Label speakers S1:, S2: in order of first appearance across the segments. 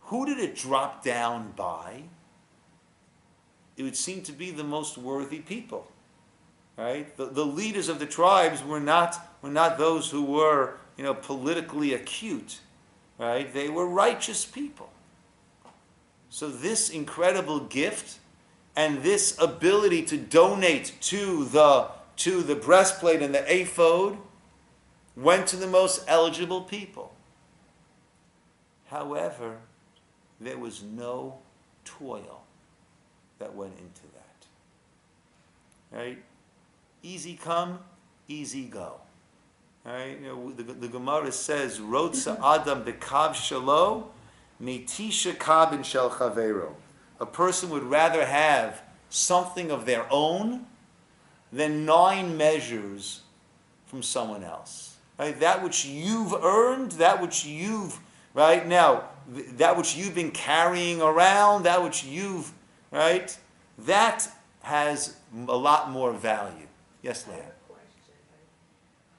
S1: Who did it drop down by? It would seem to be the most worthy people, right? The leaders of the tribes were not those who were, politically acute, right? They were righteous people. So this incredible gift and this ability to donate to the breastplate and the ephod went to the most eligible people. However, there was no toil that went into that. Right? Easy come, easy go. Right? The Gemara says, "Rotza Adam bekav shalo, mitisha kabin shel chavero." A person would rather have something of their own than 9 measures from someone else. Right? That which you've earned, that which you've that which you've been carrying around, that which you've, right? That has a lot more value. Yes, Leah?
S2: Question.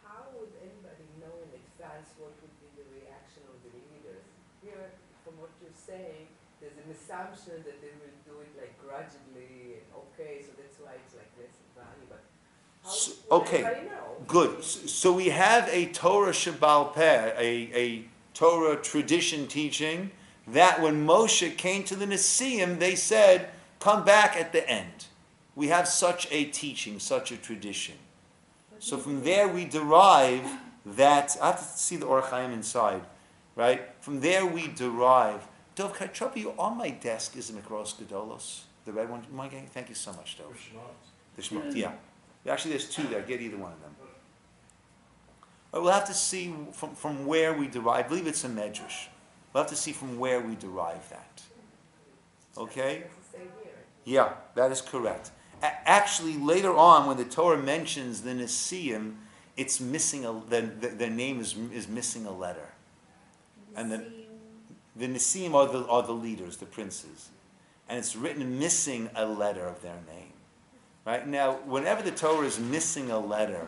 S2: How would anybody know in advance what would be the reaction of the leaders? Here, from what you're saying, there's an assumption that they will do it like grudgingly, and okay, so that's why it's like less value, but how would anybody know?
S1: Good. So we have a Torah Shabbal Peh, a Torah tradition teaching that when Moshe came to the Nesiim, they said, come back at the end. We have such a teaching, such a tradition. So from there we derive that, I have to see the Or Chaim inside, right? From there we derive, Dov, can I trouble you? On my desk is the Mikros Gedolos, the red one. Thank you so much, Dov. The Shmot, yeah. Actually there's 2 there, get either one of them. We'll have to see from where we derive. I believe it's a medrash. We'll have to see from where we derive that. Okay? Yeah, that is correct. Actually, later on, when the Torah mentions the Nesiim, it's missing the name is missing a letter. And the Nesiim are the leaders, the princes. And it's written missing a letter of their name. Right? Now, whenever the Torah is missing a letter,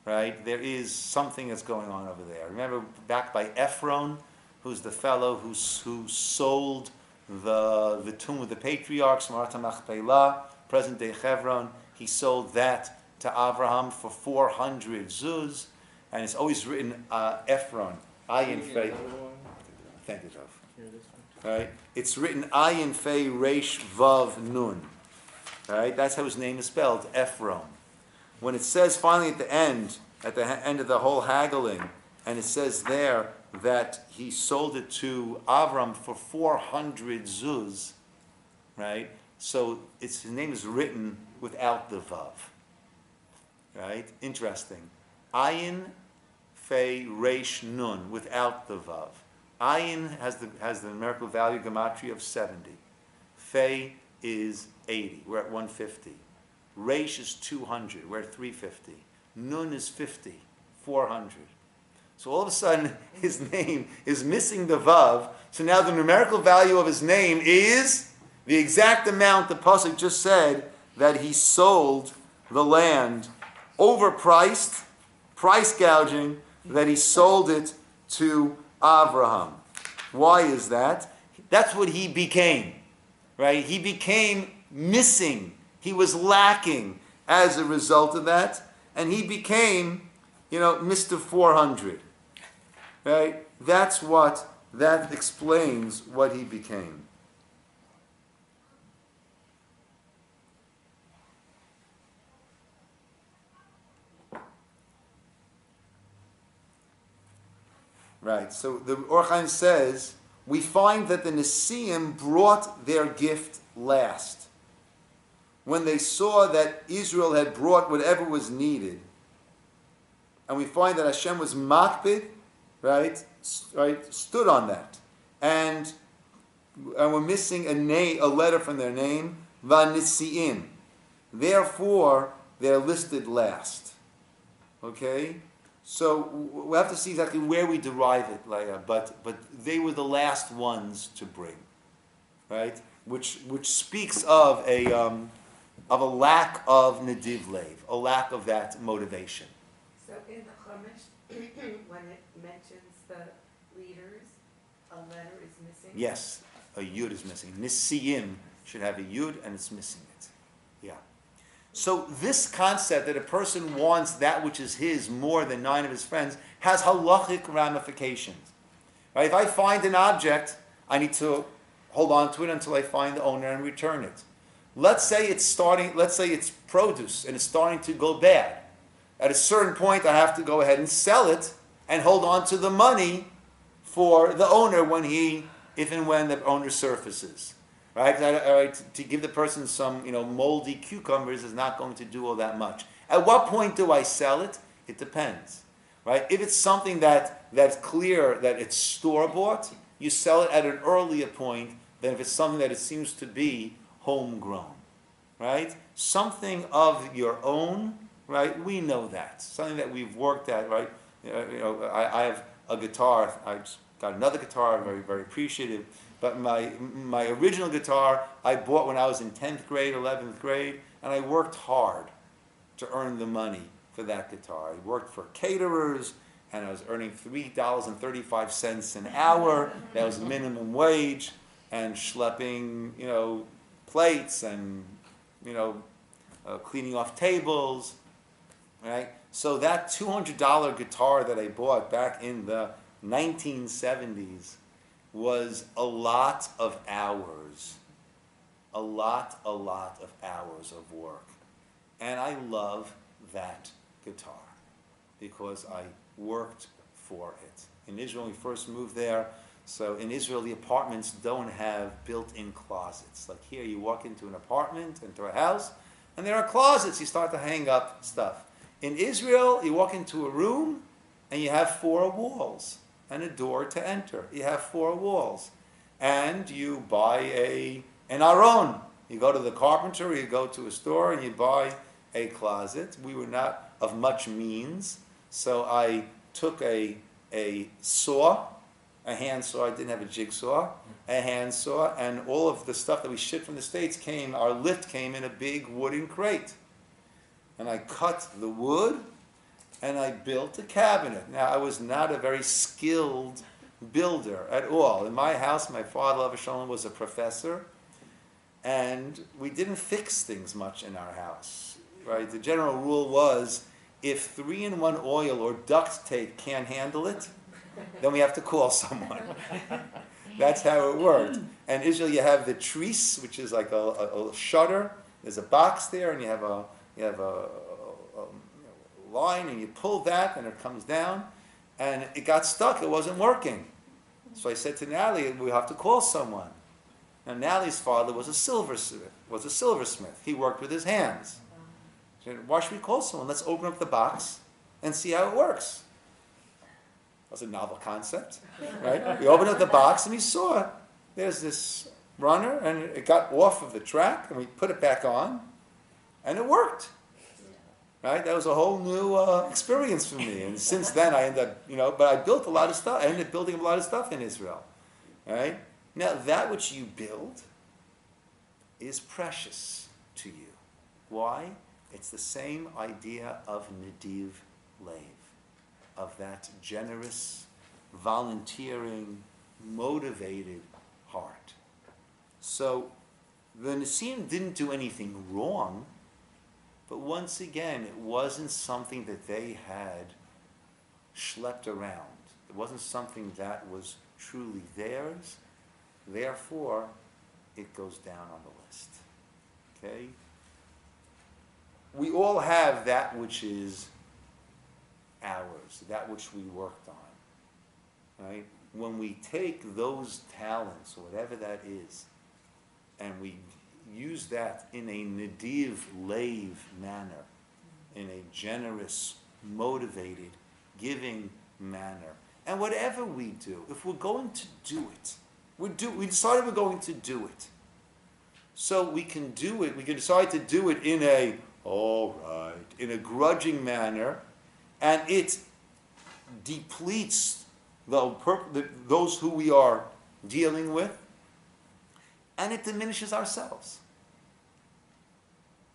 S1: right, there is something that's going on over there. Remember back by Ephron, who's the fellow who sold the tomb of the patriarchs, Marat HaMachpelah, present-day Hebron. He sold that to Avraham for 400 zuz, and it's always written Ephron, Ayin Fei. Thank you, Dov. Right? It's written Ayin Fei Reish Vav Nun. Right? That's how his name is spelled, Ephron. When it says finally at the end of the whole haggling, and it says there that he sold it to Avram for 400 zuz, right? So his name is written without the vav, right? Interesting. Ayin Fei Reish Nun without the vav. Ayin has the numerical value gematria of 70. Fei is 80. We're at 150. Reish is 200. We're at 350. Nun is 50. 400. So all of a sudden, his name is missing the vav. So now the numerical value of his name is the exact amount the pasuk just said that he sold the land, overpriced, price gouging, that he sold it to Avraham. Why is that? That's what he became, right? He became missing. He was lacking as a result of that, and he became, Mr. 400. Right? That explains what he became. Right, so the Or Chaim says, we find that the Nesiim brought their gift last. When they saw that Israel had brought whatever was needed, and we find that Hashem was makpid, right, stood on that. And we're missing a letter from their name, Vanisiim. Therefore, they're listed last. Okay? So we have to see exactly where we derive it, Leah, but they were the last ones to bring, right? Which speaks of a lack of nediv lev, a lack of that motivation.
S3: So in the Chumash, when it mentions the leaders, a letter is missing?
S1: Yes, a yud is missing. Nisiim should have a yud and it's missing it. Yeah. So this concept that a person wants that which is his more than 9 of his friends has halachic ramifications. Right? If I find an object, I need to hold on to it until I find the owner and return it. Let's say it's produce and it's starting to go bad. At a certain point, I have to go ahead and sell it and hold on to the money for the owner if and when the owner surfaces. Right? To give the person some, moldy cucumbers is not going to do all that much. At what point do I sell it? It depends. Right? If it's something that's clear that it's store-bought, you sell it at an earlier point than if it's something that it seems to be homegrown. Right? Something of your own, right? We know that. Something that we've worked at, right? I have a guitar. I just got another guitar. I'm very, very appreciative. But my original guitar I bought when I was in 10th grade, 11th grade, and I worked hard to earn the money for that guitar. I worked for caterers, and I was earning $3.35 an hour. That was minimum wage, and schlepping, plates and, cleaning off tables, right? So that $200 guitar that I bought back in the 1970s was a lot of hours. A lot of hours of work. And I love that guitar because I worked for it. In Israel, when we first moved there, so in Israel, the apartments don't have built-in closets. Like here, you walk into an apartment, into a house, and there are closets. You start to hang up stuff. In Israel, you walk into a room, and you have 4 walls and a door to enter. You have 4 walls. And you buy an aron. You go to the carpenter, or you go to a store, and you buy a closet. We were not of much means, so I took a saw, a hand saw. I didn't have a jigsaw, a hand saw, and all of the stuff that we shipped from the States our lift came in a big wooden crate. And I cut the wood, and I built a cabinet. Now, I was not a very skilled builder at all. In my house, my father, Alav Shalom, was a professor, and we didn't fix things much in our house. Right? The general rule was, if 3-in-1 oil or duct tape can't handle it, then we have to call someone. That's how it worked. And in Israel, you have the tris, which is like a shutter. There's a box there, and you have a line, and you pull that, and it comes down. And it got stuck. It wasn't working. So I said to Natalie, we have to call someone. Now, Natalie's father was a silversmith. He worked with his hands. She said, why should we call someone? Let's open up the box and see how it works. That was a novel concept, right? We opened up the box, and we saw there's this runner, and it got off of the track, and we put it back on, and it worked. Right? That was a whole new experience for me. And since then, I ended up, but I built a lot of stuff. I ended up building a lot of stuff in Israel. Right? Now, that which you build is precious to you. Why? It's the same idea of nediv lev, of that generous, volunteering, motivated heart. So, the Nisim didn't do anything wrong. But once again, it wasn't something that they had schlepped around. It wasn't something that was truly theirs. Therefore, it goes down on the list. Okay? We all have that which is ours, that which we worked on. Right? When we take those talents, or whatever that is, and we use that in a nediv lev manner, in a generous, motivated, giving manner. And whatever we do, if we're going to do it, we decided we're going to do it. So we can do it, we can decide to do it in a grudging manner, and it depletes those who we are dealing with, and it diminishes ourselves.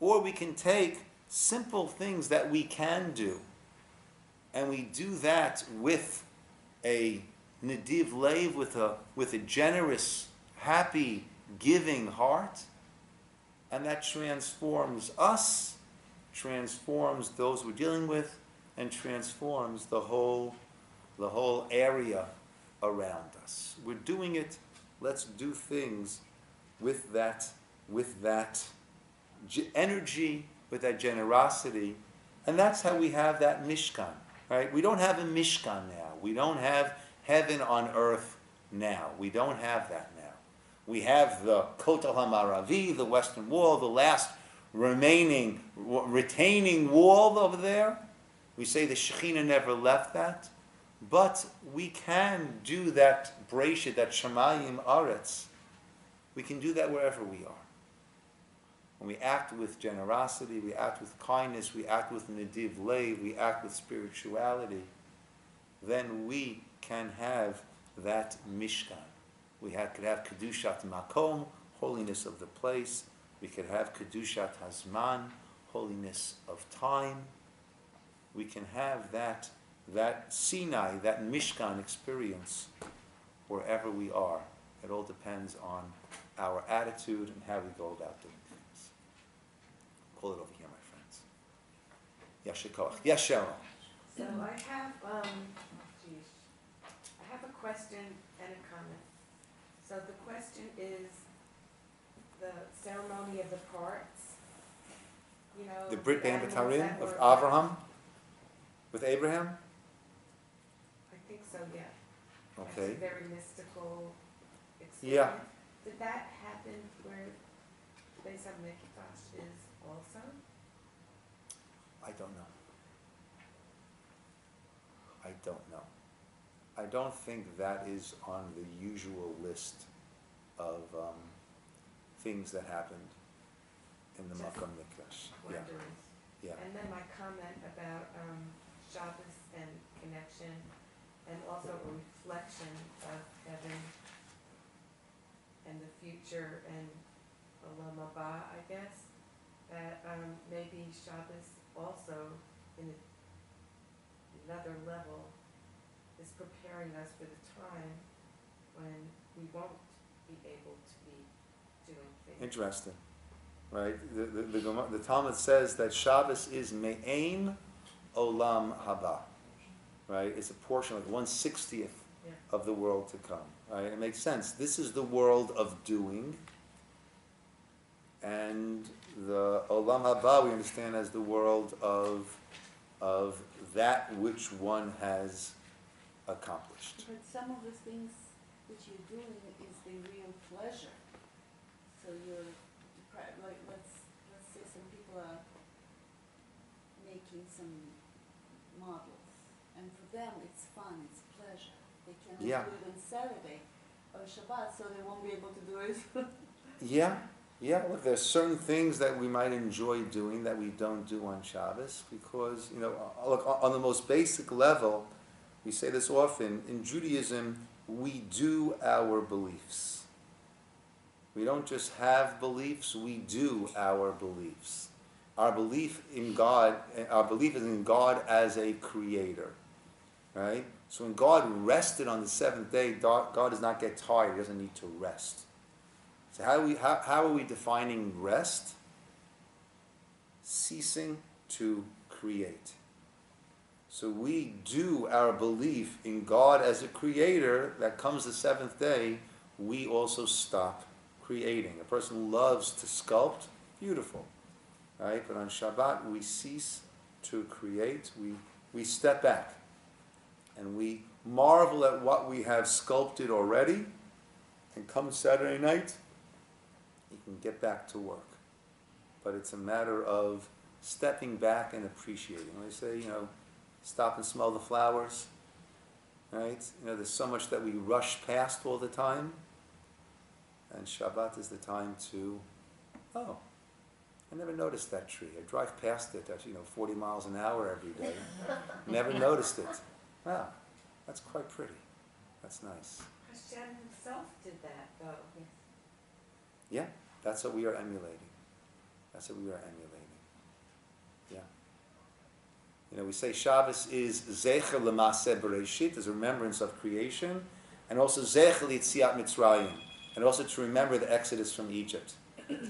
S1: Or we can take simple things that we can do, and we do that with a nediv lev, with a generous happy, giving heart, and that transforms us, transforms those we're dealing with, and transforms the whole area around us. We're doing it. Let's do things with that energy, with that generosity, and that's how we have that Mishkan, right? We don't have a Mishkan now. We don't have heaven on earth now. We don't have that now. We have the Kotel HaMaravi, the Western Wall, the last retaining wall over there. We say the Shekhinah never left that, but we can do that Breishit, that Shemayim Aretz. We can do that wherever we are. When we act with generosity, we act with kindness, we act with Nediv Lev, we act with spirituality, then we can have that Mishkan. We could have Kedushat Makom, holiness of the place. We could have Kedushat Hazman, holiness of time. We can have that Sinai, that Mishkan experience wherever we are. It all depends on our attitude and how we go about doing things. Call it over here, my friends. Yashikoach. Yes, Cheryl.
S2: So I have a question and a comment. So the question is the ceremony of the parts. You know,
S1: The Brit Bein
S2: animals
S1: B'Tarim
S2: that
S1: of
S2: were-
S1: Avraham with Abraham.
S2: I think so, yeah. That's
S1: Okay.
S2: a very mystical experience.
S1: Yeah.
S2: Did that happen where Beis HaMikdash is also?
S1: I don't know. I don't know. I don't think that is on the usual list of things that happened in the
S2: Just
S1: Makom Mikdash. Yeah,
S2: Wondering.
S1: yeah.
S2: And then my comment about Shabbos and connection, and also a reflection of heaven and the future and Olam Haba, I guess, that maybe Shabbos also, in another level, is preparing us for the time when we won't be able to be doing things.
S1: Interesting, right? The Talmud says that Shabbos is me'ain olam haba, right? It's a portion, like 1/60th of the world to come, right? It makes sense. This is the world of doing, and the olam haba we understand as the world of that which one has accomplished.
S3: But some of the things that you're doing is the real pleasure. So you're like let's say some people are making some models, and for them it's fun, it's pleasure. They cannot
S1: Yeah.
S3: do it on Saturday or Shabbat, so they won't be able to do it.
S1: Yeah. Look, there's certain things that we might enjoy doing that we don't do on Shabbos because, look, on the most basic level, we say this often, in Judaism, we do our beliefs. We don't just have beliefs, we do our beliefs. Our belief is in God as a creator, right? So when God rested on the seventh day, God does not get tired, he doesn't need to rest. So how are we defining rest? Ceasing to create. So we do our belief in God as a creator, that comes the seventh day, we also stop creating. A person loves to sculpt, beautiful, right? But on Shabbat we cease to create, we step back and we marvel at what we have sculpted already, and come Saturday night, you can get back to work. But it's a matter of stepping back and appreciating. When they say, stop and smell the flowers, right? There's so much that we rush past all the time. And Shabbat is the time to, I never noticed that tree. I drive past it at 40 miles an hour every day. Never noticed it. Wow, that's quite pretty. That's nice.
S2: Hashem himself did that, though.
S1: Yeah, that's what we are emulating. Yeah. We say Shabbos is Zecher L'Maseh Bereshit, is a remembrance of creation, and also Zecher L'Yetziat Mitzrayim, and also to remember the exodus from Egypt.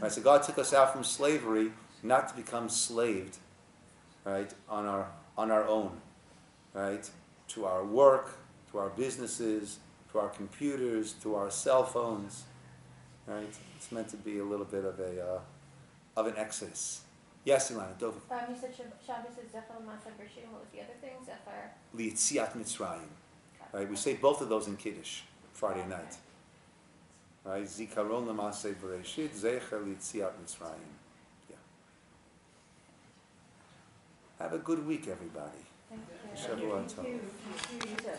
S1: Right? So God took us out from slavery, not to become slaved, right, on our own, right, to our work, to our businesses, to our computers, to our cell phones, right? It's meant to be a little bit of an exodus. Yes, Ilana, Dov.
S4: You said Shabbos is Zechar Ma'aseh Bereshit. What was the other thing? Zechar.
S1: Li'tziat Mitzrayim. Right? We say both of those in Kiddush Friday night. Right? Zikaron L'Maaseh Bereshit, Zecher Li'tziat Mitzrayim. Yeah. Have a good week, everybody.
S4: Thank you.
S1: Shabbat Tov.
S2: Thank you.
S4: You too.